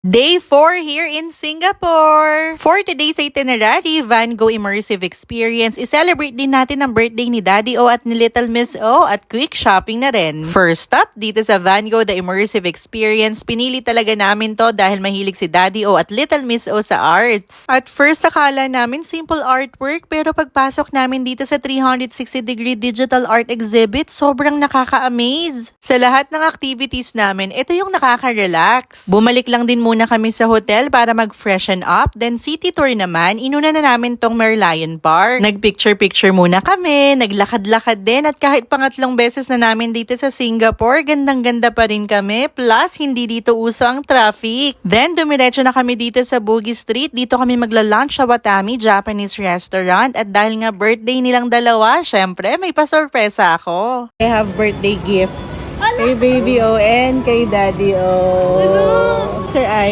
Day 4 here in Singapore. For today's itinerary, Van Gogh Immersive Experience, i-celebrate din natin ang birthday ni Daddy O at ni Little Miss O at quick shopping na rin. First stop, dito sa Van Gogh The Immersive Experience, pinili talaga namin to dahil mahilig si Daddy O at Little Miss O sa arts. At first, akala namin simple artwork, pero pagpasok namin dito sa 360-degree digital art exhibit, sobrang nakaka-amaze. Sa lahat ng activities namin, ito yung nakaka-relax. Bumalik lang din muna kami sa hotel para mag-freshen up. Then city tour naman, inuna na namin tong Merlion Park. Nag-picture-picture muna kami, naglakad-lakad din at kahit pangatlong beses na namin dito sa Singapore, gandang-ganda pa rin kami. Plus, hindi dito uso ang traffic. Then, dumiretso na kami dito sa Bugis Street. Dito kami magla-lunch sa Watami Japanese Restaurant. At dahil nga birthday nilang dalawa, syempre may pasorpresa ako. I have birthday gift. Kay Baby O and kay Daddy O. Sir I.